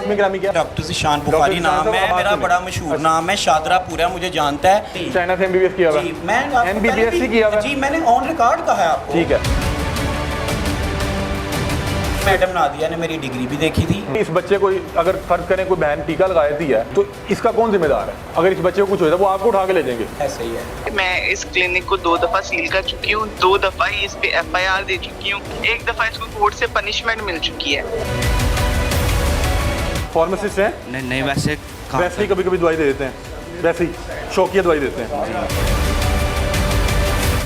इसमें ग्रामी क्या? डॉक्टर ज़ीशान बुखारी नाम है मेरा, बड़ा मशहूर नाम है, शादरा पूरा मुझे जानता है। चाइना से एमबीबीएस किया हुआ है? जी मैं एमबीबीएस ही किया हुआ है? जी मैंने ऑन रिकॉर्ड कहा है आपको। ठीक है। मैडम नादिया ने मेरी डिग्री भी देखी थी। इस बच्चे को अगर फर्ज करें कोई बहन टीका लगा दी है तो इसका कौन जिम्मेदार है? अगर इस बच्चे को कुछ हो जाए वो आपको उठा के ले जाएंगे। ऐसे ही है। मैं इस क्लिनिक को 2 दफा सील कर चुकी हूँ, 2 दफा ही इस पे FIR दे चुकी हूँ, 1 दफा इसको कोर्ट से पनिशमेंट मिल चुकी है। फार्मासिस्ट हैं? नहीं वैसे ही कभी कभी दवाई दे देते हैं, वैसे ही शौकिया दवाई देते हैं।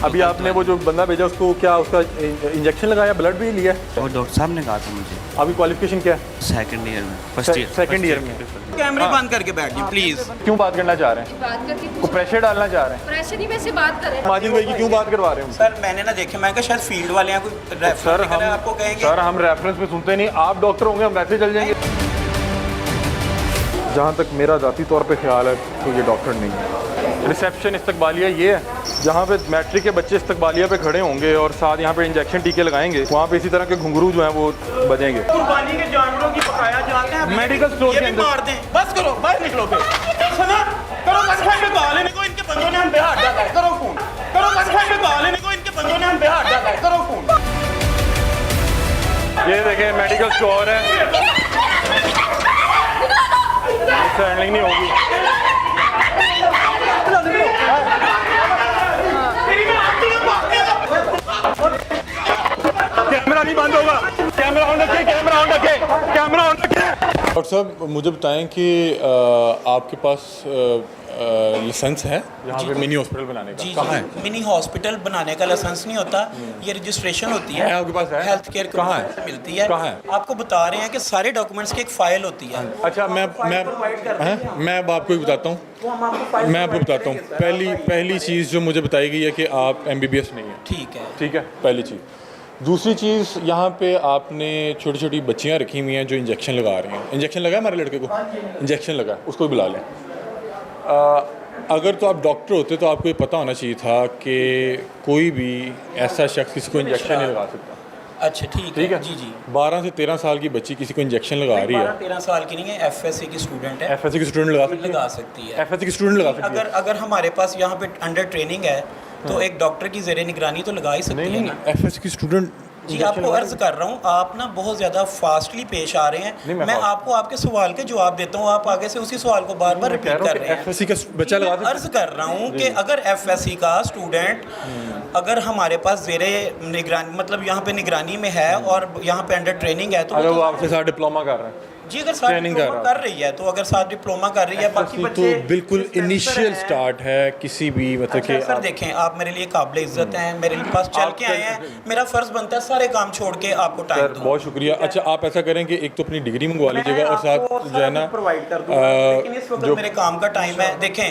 अभी आपने वो जो बंदा भेजा उसको क्या उसका इंजेक्शन लगाया, ब्लड भी लिया? और डॉक्टर साहब ने कहा था मुझे। अभी क्वालिफिकेशन क्या है? सेकंड ईयर में, फर्स्ट ईयर। सेकंड ईयर में। कैमरे बंद करके बैठ जाइए प्लीज। क्यों बात करना चाह रहे हैं? बात करके को प्रेशर डालना चाह रहे हैं? प्रेशर नहीं, वैसे बात कर रहे हैं। माजिद भाई की क्यों बात करवा रहे हैं? सर मैंने ना देखे, मैं शायद फील्ड वाले हैं, कोई सर रेफरेंस आपको कहेंगे। सर हम रेफरेंस में सुनते नहीं, आप डॉक्टर होंगे हम वैसे चल जाएंगे। जहाँ तक मेरा ज़ाती तौर पे ख्याल है तो ये डॉक्टर नहीं है। रिसेप्शन इस्तकबालिया ये है जहाँ पे मैट्रिक के बच्चे इस्तकबालिया पे खड़े होंगे और साथ यहाँ पे इंजेक्शन टीके लगाएंगे, वहाँ पे इसी तरह के घुंघरू जो हैं वो बजेंगे। कुर्बानी के जानवरों की बकाया जाते हैं, मेडिकल स्टोर के अंदर मार दें। बस करो, बाहर निकलो फिर। सुना करो, बस खाने को आले को इनके बंदों ने हम पे हाथ डाला है, करो फोन करो, बस खाने को आले को इनके बंदों ने हम पे हाथ डाला है, करो फोन। ये देखें मेडिकल स्टोर है, हैंडलिंग नहीं होगी। कैमरा नहीं बंद होगा, कैमरा ऑन रखे, कैमरा ऑन रखे, कैमरा ऑन रखे। डॉक्टर साहब मुझे बताएं कि आपके पास लाइसेंस है मिनी हॉस्पिटल बनाने का? जी कहाँ है? मिनी हॉस्पिटल बनाने का लाइसेंस नहीं होता, ये रजिस्ट्रेशन होती है। आपके पास है? हेल्थ केयर कहाँ है? मिलती है। कहाँ है? आपको बता रहे हैं कि सारे डॉक्यूमेंट्स की एक फाइल होती है। अच्छा मैं अब आपको ही बताता हूँ, मैं आपको बताता हूँ। पहली चीज़ जो मुझे बताई गई है कि आप MBBS नहीं है। ठीक है। ठीक है, पहली चीज़। दूसरी चीज़, यहाँ पे आपने छोटी छोटी बच्चियाँ रखी हुई हैं जो इंजेक्शन लगा रही हैं। इंजेक्शन लगा हमारे लड़के को? इंजेक्शन लगा, उसको बुला लें। अगर तो आप डॉक्टर होते तो आपको ये पता होना चाहिए था कि कोई भी ऐसा शख्स किसी को इंजेक्शन नहीं लगा सकता। अच्छा ठीक है। जी जी। 12 से 13 साल की बच्ची किसी को इंजेक्शन लगा रही है। 12-13 साल की नहीं है, FSC की स्टूडेंट है। FSC की स्टूडेंट लगा सकती है। FSC की स्टूडेंट लगा सकती है। अगर हमारे पास यहाँ पे अंडर ट्रेनिंग है तो एक डॉक्टर की ज़ेरे निगरानी तो लगा ही सकती है ना। FSC की स्टूडेंट जी आपको अर्ज कर रहा हूँ, आप ना बहुत ज़्यादा फास्टली पेश आ रहे हैं। मैं आपको आपके सवाल के जवाब देता हूँ, आप आगे से उसी सवाल को बार बार रिपीट कर रहे हैं। FSC का बच्चा लगा सकता है? अर्ज कर रहा हूँ कि अगर FSC का स्टूडेंट अगर हमारे पास ज़ेरे निगरानी मतलब यहाँ पे निगरानी में है और यहाँ पे अंडर ट्रेनिंग है तो अगर वो आपके साथ डिप्लोमा कर रहा है? जी अगर साथ डिप्लोमा कर रही है तो अगर साथ डिप्लोमा कर रही है बाकी बच्चे तो बिल्कुल इनिशियल स्टार्ट है किसी भी मतलब कि सर देखें आप मेरे लिए काबिल इज्जत हैं, मेरे पास चल के आए हैं, मेरा फर्ज बनता है सारे काम छोड़ के आपको टाइम दूं। बहुत शुक्रिया। अच्छा आप ऐसा करें कि एक तो अपनी डिग्री मंगवा लीजिएगा और साथ जो है ना प्रोवाइड कर दूंगा, लेकिन इस वक्त मेरे काम का टाइम है। देखें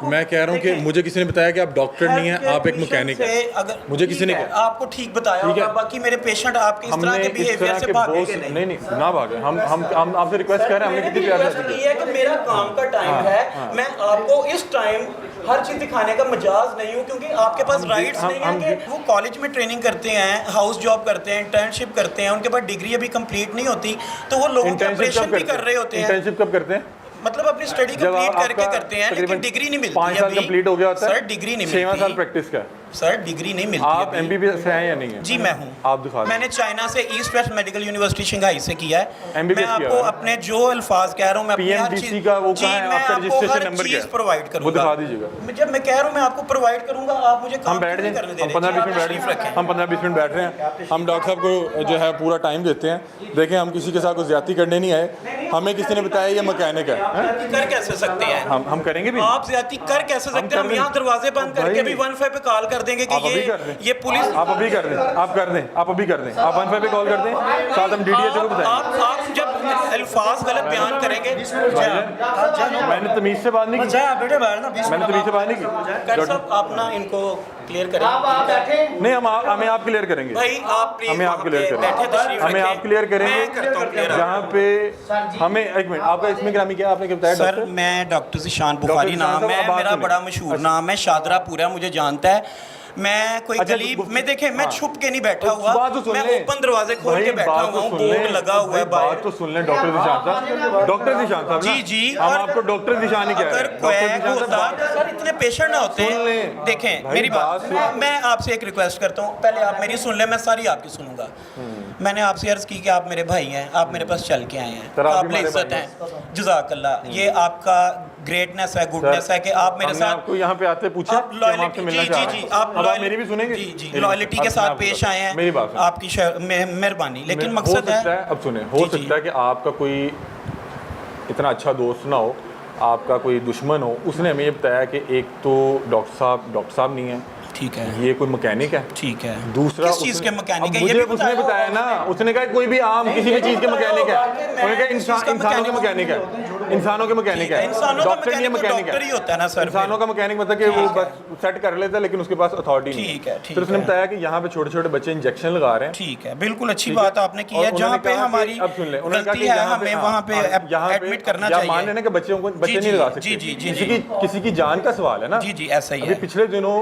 मैं कह रहा हूँ कि मुझे किसी ने बताया कि आप डॉक्टर नहीं हैं, आप एक मैकेनिक हैं। मुझे किसी ने आपको ठीक बताया होगा, बाकी मेरे पेशेंट आपके इस तरह के बिहेवियर से भागेंगे नहीं ना भागे। हम आपसे रिक्वेस्ट कर रहे हैं, हमने कितनी प्यार से ये है कि मेरा काम का टाइम है, मैं आपको इस टाइम हर चीज दिखाने का मजाज नहीं हूँ क्योंकि आपके पास राइट्स नहीं है कि वो कॉलेज में ट्रेनिंग करते हैं, हाउस जॉब करते हैं, इंटर्नशिप करते हैं, उनके पास डिग्री अभी कंप्लीट नहीं होती तो वो लोगों के ऑपरेशन भी कर रहे होते हैं। इंटर्नशिप कब करते हैं? मतलब अपनी स्टडी कंप्लीट करके करते हैं लेकिन डिग्री नहीं मिलती। 5 साल कंप्लीट हो गया होता है सर, डिग्री नहीं मिलती। 6 साल प्रैक्टिस का सर डिग्री नहीं मिलती। आप MBBS से हैं या नहीं है? जी मैं हूँ। आप दिखा दें। मैंने चाइना से east west medical university Shanghai से किया है। MBBS मैं आपको अपने जो अल्फाज कह रहा हूँ मैं अपनी हर PMDC चीज का वो कहाँ है? आपका रजिस्ट्रेशन नंबर क्या है? प्रोवाइड करूँगा, वो दिखा दीजिएगा। जब मैं कह रहा हूँ मैं आपको प्रोवाइड करूँगा आप मुझे काम हम बैठ नहीं जाएं, करने दे हम 15-20 मिनट बैठ रहे हैं, हम 15-20 मिनट बैठ रहे हैं। हम डॉक्टर साहब को जो है पूरा टाइम देते हैं। देखें हम किसी के साथ कोई ज्यादती करने नहीं आए, हमें किसी ने बताया ये मैकेनिक है। कर कैसे सकते हैं हम करेंगे भी। आप ज्यादती कर कैसे सकते हैं? हम यहाँ दरवाजे बंद करके भी 15 पे कॉल कर देंगे कि ये पुलिस। आप अभी कर दें, आप कर दें, आप अभी कर दें, आप 15 पे कॉल कर दें, साथ हम DDS को बताएं। आप जब अल्फाज गलत बयान करेंगे मैंने तमीज से बात नहीं की, मैंने तमीज से बात नहीं की। साहब आप ना इनको क्लियर करें। नहीं हमें आप क्लियर करेंगे भाई आप हमें आप क्लियर करेंगे, हमें आप क्लियर करेंगे जहाँ पे हमें। एक मिनट, आपका इसमें ग्रामी क्या आपने क्या बताया? सर मैं डॉक्टर ज़ीशान बुखारी नाम है मेरा, बड़ा मशहूर नाम है, शादरा पूरा मुझे जानता है। मैं कोई अच्छा, गली में देखें, मैं छुप के नहीं बैठा हुआ, बात तो सुन मैं ले। ओपन दरवाजे खोल भाई, के बैठा बात हुआ तो हूँ, सुन ले। बोर्ड लगा हुआ है भाई, बाहर। बात तो सुन ले डॉक्टर निशान साहब, डॉक्टर निशान साहब ना, जी जी। हम और आपको डॉक्टर निशान ही कह रहे अगर हैं, डॉक्टर क्वैक निशान होता साहब, तो सर इतने पेशेंट ना होते। सुन ले। देखें भाई, मेरी बात, बात सुन। मैं आपसे एक रिक्वेस्ट करता हूँ, पहले आप मेरी सुन ले, मैं सारी आपकी सुनूंगा। मैंने आपसे अर्ज की कि आप मेरे भाई हैं, आप मेरे पास चल के आए हैं, सर, आप भी काबिल हमारे इज्जत भाई हैं, जज़ाकल्लाह। ये आपका ग्रेटनेस है, गुडनेस है कि आप मेरे हमने साथ आपको यहाँ पे आते पूछा आप कि हम आपसे लॉयल्टी, मिलना जी चाह जी रहे जी, हैं। आप अब आप मेरी भी सुनेंगे? जी जी, मेरी- लॉयल्टी के अब साथ मैं पेश आपको- आए हैं, मेरी बात सुनो। आपकी मेहरबानी। लेकिन हो मकसद सकता है, है, अब सुने, हो जी, जी। सकता है कि आपका कोई इतना अच्छा दोस्त ना हो, आपका कोई दुश्मन हो, उसने हमें ये बताया कि एक तो डॉक्टर साहब नहीं है, ठीक है, ये कोई मैकेनिक है, ठीक है। दूसरा किस चीज़ के मैकेनिक है? मुझे ये भी उसने बताया ना, उसने कहा कोई भी आम किसी भी चीज़ के मैकेनिक है, उन्होंने कहा इंसानों के मैकेनिक है, इंसानों के मैकेनिक है, इंसानों का डॉक्टर नहीं है, मैकेनिक डॉक्टर ही है। होता है ना सर। इंसानों का मैकेनिक मतलब कि वो बस सेट कर लेता है, लेकिन उसके पास अथॉरिटी नहीं ठीक है, ठीक फिर उसने है। बताया कि यहाँ पे छोटे छोटे बच्चे इंजेक्शन लगा रहे हैं। ठीक है, बिल्कुल अच्छी ठीक है? बात आपने की और है। उन्होंने जहाँ पे कहा कि- हमारी अब सुन ले, उन्होंने कहा गलती कि है, यहाँ पे- हमें वहाँ पे यहाँ एडमिट करना या चाहिए। मान लेना कि बच्चे जी, नहीं लगा जी, सकते, जी, जी, जी। किसी की जान का सवाल है ना। जी जी, ऐसा ही अभी है। पिछले दिनों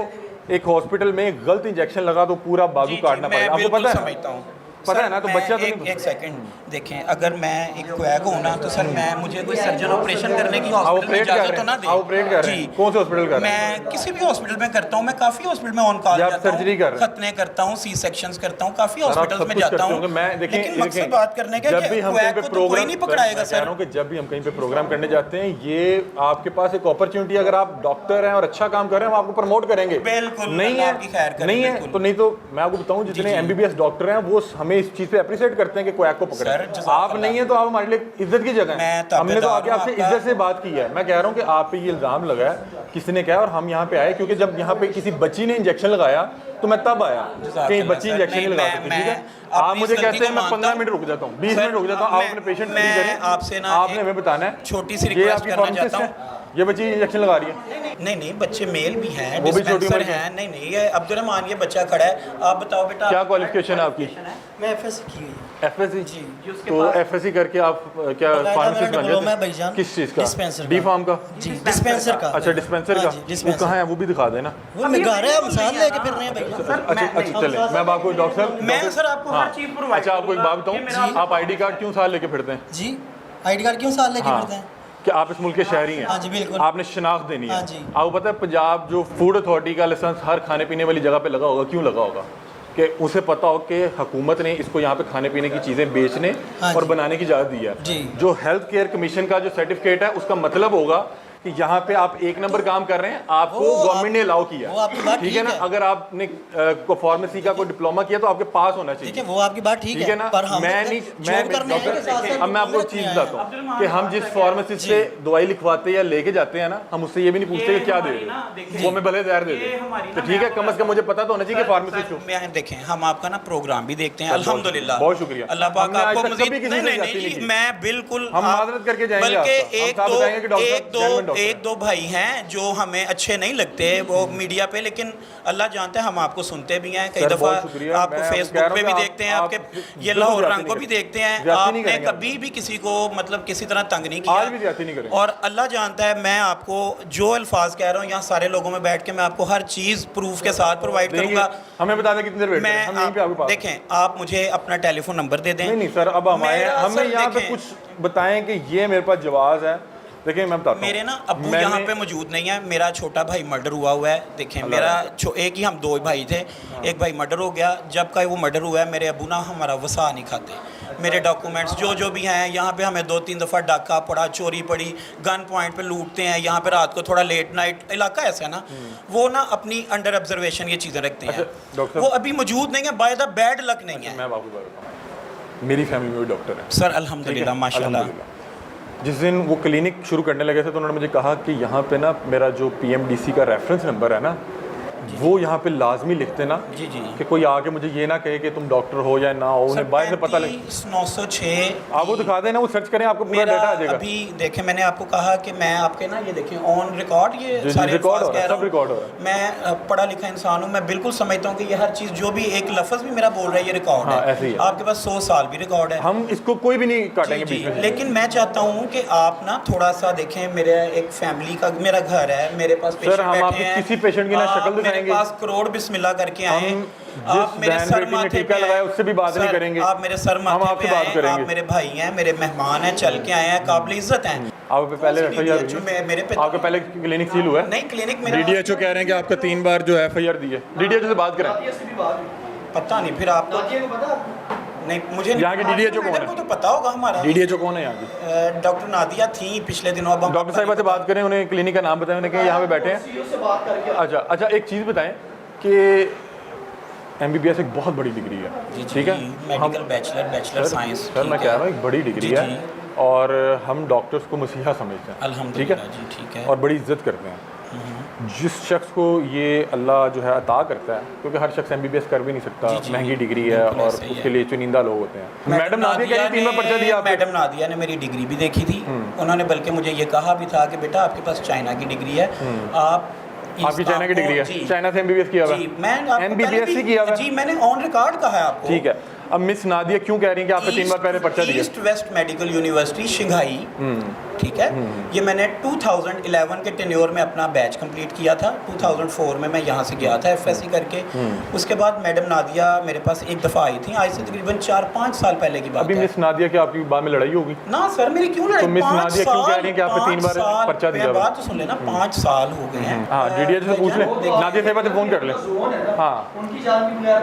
एक हॉस्पिटल में गलत इंजेक्शन लगा तो पूरा बाजू जी, जी, काटना मैं पड़ा, आपको बिल्कुल पता है? समझता हूँ। पता सर, है ना, तो मैं बच्चा तो एक नहीं- सेकंड देखें, अगर मैं एक क्वैक हूँ ना, तो सर मुझे कोई सर्जन ऑपरेशन करने की हॉस्पिटल में ऑपरेट कर इजाजत रहे तो ना हैं, दे। ऑपरेट कर रहे हैं, कौन से हॉस्पिटल कर रहे हैं? मैं किसी भी हॉस्पिटल में करता हूँ, मैं काफ़ी हॉस्पिटल में ऑन कॉल या आप जाता हूँ, सर्जरी कर रहे हैं? खतने करता हूँ, सी सेक्शंस करता हूँ, काफ़ी सर, आप हॉस्पिटल्स सब में कुछ जाता करते हूँ। होंगे। मैं देखिए, लेकिन मकसद देखें, बात करने का जब कि भी हम कहीं क्वैक पे को तो कोई प्रोग्राम नहीं पकड़ाएगा मैं कह रहा सर। हूँ कि जब भी हम कहीं पे प्रोग्राम करने जाते हैं, ये आपके पास एक अपॉर्चुनिटी, अगर आप डॉक्टर हैं और अच्छा काम कर रहे हैं, हम आपको प्रमोट करेंगे। बिल्कुल, नहीं अल्लाह है, आपकी खैर करे, नहीं है बिल्कुल। तो नहीं तो मैं आपको बताऊं, जितने जी। एमबीबीएस डॉक्टर हैं वो हमें इस चीज़ पे अप्रिशिएट करते हैं कि क्वैक को सर, पकड़े। जज़ाकल्लाह। आप नहीं है तो आप हमारे लिए इज्जत की जगह मैं है। ताबेदार हमने तो आके हूं आपसे आपका। इज्जत से बात की है। मैं कह रहा हूँ कि आप पे ये इल्ज़ाम लगा है, किसी ने कहा, और हम यहाँ पे आए क्योंकि जब यहाँ पे किसी बच्ची ने इंजेक्शन लगाया तो मैं तब आया कि बच्ची इंजेक्शन नहीं लगा सकती। ठीक है, आप मुझे कहते हैं मैं 15 मिनट रुक जाता हूँ, 20 मिनट रुक जाता हूँ, आप अपने पेशेंट फ्री करें, आपसे ना आपने हमें बताना है। छोटी सी ये रिक्वेस्ट आपकी करना फार्मासिस्ट चाहता है, हूँ। ये बच्ची इंजेक्शन लगा रही है। नहीं, बच्चे मेल भी हैं, वो भी छोटी डिस्पेंसर उम्र के हैं। नहीं, ये अब्दुलरहमान, ये बच्चा खड़ा है, आप बताओ बेटा। क्या क्वालिफिकेशन है आपकी? मैं एफएस की हुई है। एफएससी जी, तो एफएससी करके आप क्या बकायदा फार्मासिस्ट मेरा बन डिप्लोमा है गए? भाईजान। किस चीज़ का? डिस्पेंसर का। डी फार्म का? जी, डिस्पेंसर का। अच्छा, डिस्पेंसर हाँ का। जी, वो डिस्पेंसर। कहाँ है, वो भी दिखा देना। वो मैं गा रहा है, हम साथ लेके फिर रहे हैं भैया। अच्छा चले, मैं अब आपको डॉक्टर साहब, मैं सर आपको हर चीज़ प्रोवाइड अच्छा आपको एक बात बताऊँ, आप आईडी कार्ड क्यों साथ लेके फिरते हैं? जी, आईडी कार्ड क्यों साथ लेके हाँ। फिरते हैं? कि आप इस मुल्क के शहरी हैं। हाँ जी, बिल्कुल। आपने शनाख्त देनी है। हाँ जी। आपको पता है पंजाब जो फूड अथॉरिटी का लाइसेंस हर खाने पीने वाली जगह पे लगा होगा, क्यों लगा होगा? कि उसे पता हो कि हुकूमत ने इसको यहाँ पे खाने पीने की चीज़ें बेचने हाँ और जी। बनाने की इजाज़त दी है। जी। जो हेल्थ केयर कमीशन का जो सर्टिफिकेट है, उसका मतलब होगा कि यहाँ पे आप एक नंबर काम कर रहे हैं, आपको वो गवर्नमेंट ने अलाउ किया। वो आपकी बात ठीक है ना? ठीक है। अगर आपने को फार्मेसी का कोई डिप्लोमा किया तो आपके पास होना चाहिए। ठीक है, वो आपकी बात ठीक है ना? पर हम मैं नहीं, मैं करने आए के साथ साथ अब मैं आपको घूमने चीज़ आए हैं। बताता हूँ कि हम जिस फार्मासिस्ट से दवाई लिखवाते या लेके जाते हैं ना, हम उससे ये भी नहीं पूछते कि क्या दे रहे हो, वो हमें भले जहर दे दे। तो ठीक है, कम से कम मुझे पता तो होना चाहिए कि फार्मासिस्ट हूँ। मैं देखें, हम आपका ना प्रोग्राम भी देखते हैं, अल्हम्दुलिल्लाह। बहुत शुक्रिया। अल्लाह पाक हमने आज आपको तक मज़ीद कभी किसी से नहीं, जाती नहीं की। मैं बिल्कुल हम माजरत करके जाएंगे बल्कि आपका। हम साहब बताएंगे कि डॉक्टर जेन्युइन डॉक्टर एक दो भाई हैं जो हमें अच्छे नहीं लगते वो मीडिया पे, लेकिन अल्लाह जानता है हम आपको सुनते भी हैं कई सर, दफ़ा, बहुत शुक्रिया। आपको मैं कह फेसबुक रहा पे हूं भी कि देखते हैं, आप आपके बिल्कुल ये लाहौर ज्यादा रंग को नहीं भी करेंगे। देखते हैं। ज्यादा नहीं आपने करेंगे। कभी भी किसी को मतलब किसी तरह तंग नहीं आज भी किया, ज्यादती नहीं करेंगे। और अल्लाह जानता है मैं आपको जो अल्फाज कह रहा हूँ यहाँ सारे लोगों में बैठ के मैं आपको हर चीज़ प्रूफ के साथ प्रोवाइड देंगे। करूँगा। हमें बता दें कितनी देर वेट करें, हम यहीं पे आपके पास। देखें, आप मुझे अपना टेलीफोन नंबर दे दें। नहीं सर, अब हम आए हैं, मेरा हमें सर यहाँ पे देखें, कुछ बताएं कि ये मेरे पास जवाब है। देखिए मैं बताता हूँ, मेरे ना अब्बू यहाँ पे मौजूद नहीं है, मेरा छोटा भाई मर्डर हुआ है। देखें, मेरा एक ही हम दो भाई थे, एक भाई मर्डर हो गया। जब का वो मर्डर हुआ है, मेरे अब्बू ना हमारा वसा नहीं खाते। मेरे डॉक्यूमेंट्स जो भी हैं, यहाँ पे हमें 2-3 दफ़ा डाका पड़ा, चोरी पड़ी, गन पॉइंट पे लूटते हैं, यहाँ पे रात को थोड़ा लेट नाइट इलाका ऐसा है ना, वो ना अपनी अंडर ऑब्जर्वेशन ये चीज़ें रखते हैं। डॉक्टर वो अभी मौजूद नहीं है, बाय द बैड लक नहीं है। मैं आपको बात बताऊँ, मेरी फैमिली में भी डॉक्टर है सर अल्हम्दुलिल्लाह, माशाल्लाह। जिस दिन वो क्लिनिक शुरू करने लगे थे तो उन्होंने मुझे कहा कि यहाँ पे ना मेरा जो PMDC का रेफरेंस नंबर है ना, वो यहाँ पे लाजमी लिखते ना, जी जी, कि कोई आके मुझे ये ना कहे कि तुम डॉक्टर हो या ना हो, उन्हें बाहर से पता लगे। 906 आप वो दिखा देना, वो सर्च करें, आपको पूरा मेरा डाटा आ जाएगा। अभी देखें, मैंने आपको कहा कि मैं आपके ना ये देखें ऑन रिकॉर्ड ये जी, सारे रिकॉर्ड हो अल्फाज रहा है, कह सब रिकॉर्ड हो रहा हूँ। मैं पढ़ा लिखा इंसान हूँ, मैं बिल्कुल समझता हूँ कि ये हर चीज़ जो भी एक लफ्ज़ भी मेरा बोल रहा है ये रिकॉर्ड हाँ, है। ऐसे ही है। आपके पास 100 साल भी रिकॉर्ड है। हम इसको कोई भी नहीं काटेंगे जी, बीच में से। लेकिन मैं चाहता हूँ कि आप ना थोड़ा सा देखें, मेरे एक फैमिली का मेरा घर है, मेरे पास सर पेशेंट हम बैठे आपके हैं। किसी पेशेंट की ना शक्ल दिखा उठाएंगे। पास करोड़ बिस्मिल्लाह करके आए, हम आप जिस मेरे बहन सर बेटी ने माथे टीका पे लगाया आए। उससे भी बात नहीं सर, करेंगे। आप मेरे सर हम माथे आपसे पे बात आए, करेंगे। आप मेरे भाई हैं, मेरे मेहमान हैं, चल के आए हैं, काबिल इज्जत हैं। आप पे पहले कौन सी FIR DDHO में मेरे पे आपका पहले क्लिनिक सील हुआ है? नहीं, क्लिनिक मेरा DDHO कह रहे हैं कि आपका 3 बार जो FIR दी है। DDHO से बात करें। पता नहीं, फिर आपको नहीं, मुझे नहीं यहाँ की DDHO कौन है? को तो पता होगा हमारा। DDHO कौन है यहाँ की? डॉक्टर नादिया थी पिछले दिनों। अब हम डॉक्टर साहिबा से बात करें, उन्हें क्लिनिक का नाम बताएं, उन्हें कहें यहाँ पे बैठे हैं। अच्छा, एक चीज़ बताएं कि MBBS एक बहुत बड़ी डिग्री है, ठीक है? Medical bachelor science. सर मैं कह रहा हूँ एक बड़ी डिग्री है और हम डॉक्टर्स को मसीहा समझते हैं, ठीक अल्हम्दुलिल्लाह है? जी, ठीक है। और बड़ी इज्जत करते हैं। जिस शख्स को ये अल्लाह जो है अता करता है, क्योंकि हर शख्स MBBS कर भी नहीं सकता, महंगी डिग्री है बिल्कुल और ऐसे ही उसके है। लिए चुनिंदा लोग होते हैं। मैडम नादिया कह रही 3 बार पर्चा दिया आपने। मैडम नादिया ने मेरी डिग्री भी देखी थी। उन्होंने बल्कि मुझे ये कहा भी था कि बेटा आपके पास चाइना की डिग्री है, आप आपकी चाइना की डिग्री है? जी। चाइना से MBBS किया हुआ जी, है? मैं आपको MBBS पहले ही किया हुआ है? जी, मैंने ऑन रिकॉर्ड कहा है आपको। ठीक है। अब मिस नादिया क्यों कह रही हैं कि आपने 3 बार पहले पर्चा दिया? East west medical university Shanghai, ठीक है। ये मैंने 2011 के टेन्योर में अपना बैच कंप्लीट किया था। 2004 में मैं यहाँ से गया था FSC करके। उसके बाद मैडम नादिया मेरे पास एक दफ़ा आई थी, आज से तकरीबन 4-5 साल पहले की बात अभी है। मिस नादिया की आपकी बाद में लड़ाई होगी? ना सर, मेरी क्यों लड़ाई? तो मिस 5 नादिया क्यों कह साल, रही हैं कि आपने 3 बार 5 साल, पर्चा दिया मेरी हुआ? बात तो सुन लेना, 5 साल हो गए हैं। हाँ, DDHO से पूछ लें, नादिया साहिबा से फ़ोन कर लें। हाँ,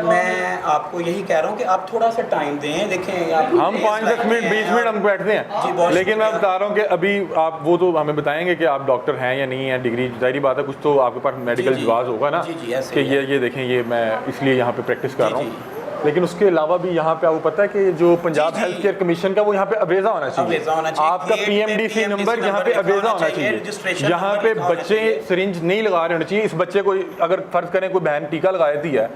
मैं आपको यही कह रहा हूँ कि आप थोड़ा सा टाइम दें। देखें आप हम 5-10 मिनट 20 मिनट हम बैठते जी, हैं, बहुत लेकिन मैं शुक्रिया। बता रहा हूँ कि अभी आप वो तो हमें बताएंगे कि आप डॉक्टर हैं या नहीं है, डिग्री जाहिर बात है कुछ तो आपके पास मेडिकल जी। जवाब होगा ना जी, ऐसे कि ही है। ये देखें, ये मैं इसलिए यहाँ पे प्रैक्टिस कर जी, रहा हूँ। लेकिन उसके अलावा भी यहाँ पे आपको पता है कि जो पंजाब जी। हेल्थ केयर कमीशन का वो यहाँ पे अवेजा होना अवेजा होना चाहिए। चाहिए। आपका गेट पे PMDC नंबर यहाँ पे लिखा अवेजा होना चाहिए, चाहिए। रजिस्ट्रेशन यहाँ नंबर पे लिखा होना बच्चे चाहिए। सिरिंज नहीं लगा रहे होने चाहिए। इस बच्चे को अगर फर्ज करें कोई बहन टीका लगा देती है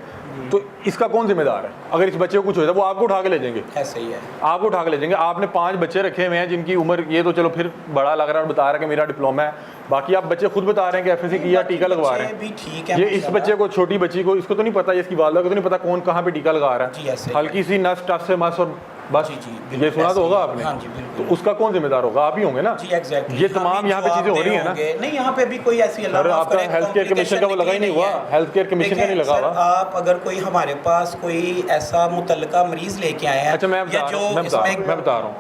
तो इसका कौन जिम्मेदार है? अगर इस बच्चे को कुछ हो जाए वो आपको उठा के ले जाएंगे, ऐसे ही है। आपको उठा के ले जाएंगे। आपने 5 बच्चे रखे हुए हैं जिनकी उम्र, ये तो चलो फिर बड़ा लग रहा है और बता रहा है कि मेरा डिप्लोमा है, बाकी आप बच्चे खुद बता रहे हैं कि FSC किया, टीका लगवा रहे हैं। भी ठीक है। ये इस बच्चे को, छोटी बच्ची को, इसको तो नहीं पता, इसकी वालदा को तो नहीं पता कौन कहाँ पे टीका लगा रहा जी, है। ऐसे ही हल्की सी नस टस से मस और बस, जी, ये सुना ऐसे तो होगा ही। आपने। हाँ जी, बिल्कुल। तो उसका कौन जिम्मेदार होगा? आप ही होंगे ना। जी, एग्जैक्टली। ये तमाम यहाँ पे चीज़ें हो रही है ना। नहीं, यहाँ पे भी कोई ऐसी अल्लाह सर माफ आपका करे, हेल्थ केयर कमीशन का वो लगा ही नहीं हुआ, है। हेल्थ केयर कमीशन का नहीं लगा देखिए, हुआ। सर, आप अगर कोई हमारे पास कोई ऐसा मुतल्लका मरीज लेके आए हैं, अच्छा, मैं बता रहा हूँ,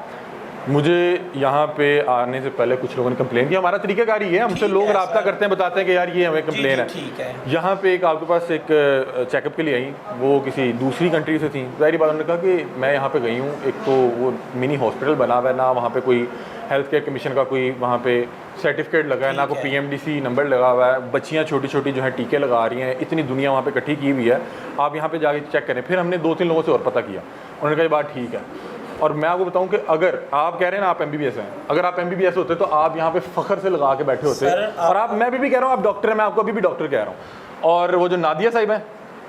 मुझे यहाँ पे आने से पहले कुछ लोगों ने कंप्लेन किया। हमारा तरीकाकार ही है, हमसे ठीक लोग है, राब्ता सर। करते हैं, बताते हैं कि यार ये हमें कंप्लेन है। ठीक है। यहाँ पे एक आपके पास एक चेकअप के लिए आई, वो किसी दूसरी कंट्री से थी। जाहिर बात, उन्होंने कहा कि मैं यहाँ पे गई हूँ, एक तो वो मिनी हॉस्पिटल बना हुआ है ना, वहाँ पे कोई हेल्थ केयर कमीशन का कोई वहाँ पे सर्टिफिकेट लगा है ना, कोई PMDC नंबर लगा हुआ है। बच्चियाँ छोटी छोटी जो है टीके लगा रही हैं, इतनी दुनिया वहाँ पे इकट्ठी की हुई है, आप यहाँ पे जाके चेक करें। फिर हमने 2-3 लोगों से और पता किया, उन्होंने कहा ये बात ठीक है। और मैं आपको बताऊं कि अगर आप कह रहे हैं ना आप MBBS हैं, अगर आप MBBS होते तो आप यहाँ पे फ़ख्र से लगा के बैठे होते। और आप, मैं भी कह रहा हूँ आप डॉक्टर हैं, मैं आपको अभी भी डॉक्टर कह रहा हूँ। और वो जो नादिया साहिबा हैं,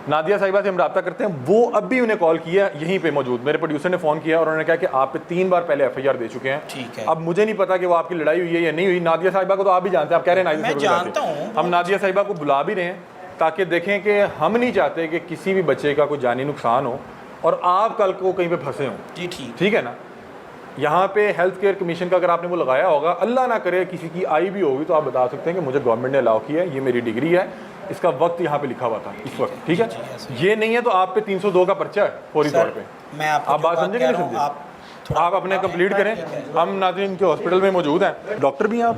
नादिया साहिबा से हम रब्ता करते हैं, वो अभी उन्हें कॉल किया, यहीं पे मौजूद मेरे प्रोड्यूसर ने फ़ोन किया और उन्होंने कहा कि आप पे 3 बार पहले FIR दे चुके हैं। ठीक है। अब मुझे नहीं पता कि वो आपकी लड़ाई हुई है या नहीं हुई। नादिया साहिबा को तो आप भी जानते हैं, आप कह रहे हैं नादिया मैं साहिबा को जानता जानते हैं। हूँ। हम नादिया साहिबा को बुला भी रहे हैं ताकि देखें कि हम नहीं चाहते कि किसी भी बच्चे का कोई जानी नुकसान हो और आप कल को कहीं पे फंसे हों। जी, ठीक। ठीक है ना। यहाँ पे हेल्थ केयर कमीशन का अगर आपने वो लगाया होगा, अल्लाह ना करे किसी की आई भी होगी, तो आप बता सकते हैं कि मुझे गवर्नमेंट ने अलाउ किया है, ये मेरी डिग्री है, इसका वक्त यहाँ पे लिखा हुआ था इस वक्त। ठीक है, ये नहीं है तो आप पे 302 का पर्चा है फौरी तौर पे। मैं आपको आप बात समझे कि नहीं समझे? आप अपने कंप्लीट करें। हम नाज़रीन के हॉस्पिटल में मौजूद हैं। डॉक्टर भी हैं आप?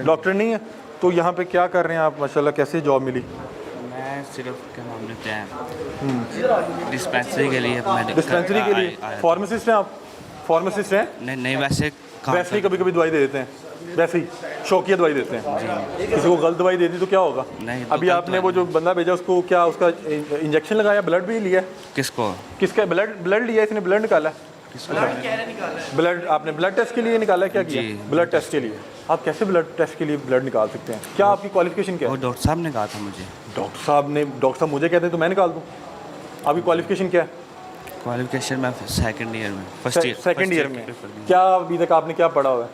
डॉक्टर नहीं है तो यहाँ पे क्या कर रहे हैं आप? माशाल्लाह, कैसे जॉब मिली? मैं सिर्फ क्या नाम लेते हैं डिस्पेंसरी के लिए। डिस्पेंसरी के लिए फार्मासिस्ट हैं आप? फार्मासिस्ट हैं? नहीं वैसे वैसे ही कभी कभी दवाई दे देते हैं, वैसे ही शौकिया दवाई देते हैं। किसी को गलत दवाई दे दी तो क्या होगा? नहीं, तो अभी गलत आपने वो जो बंदा भेजा उसको क्या उसका इंजेक्शन लगाया, ब्लड भी लिया? किसको? किसका ब्लड लिया? इसने ब्लड निकाला? ब्लड आपने ब्लड टेस्ट के लिए निकाला है? क्या किया? ब्लड टेस्ट के लिए। आप कैसे ब्लड टेस्ट के लिए ब्लड निकाल सकते हैं? क्या आपकी क्वालिफिकेशन क्या वो है? डॉक्टर साहब ने कहा था मुझे। डॉक्टर साहब मुझे कहते हैं तो मैं निकाल दूँ? आपकी क्वालिफिकेशन क्या है? क्वालिफिकेशन में सेकंड ईयर में, फर्स्ट ईयर सेकंड ईयर में। क्या अभी तक आपने क्या पढ़ा हुआ है?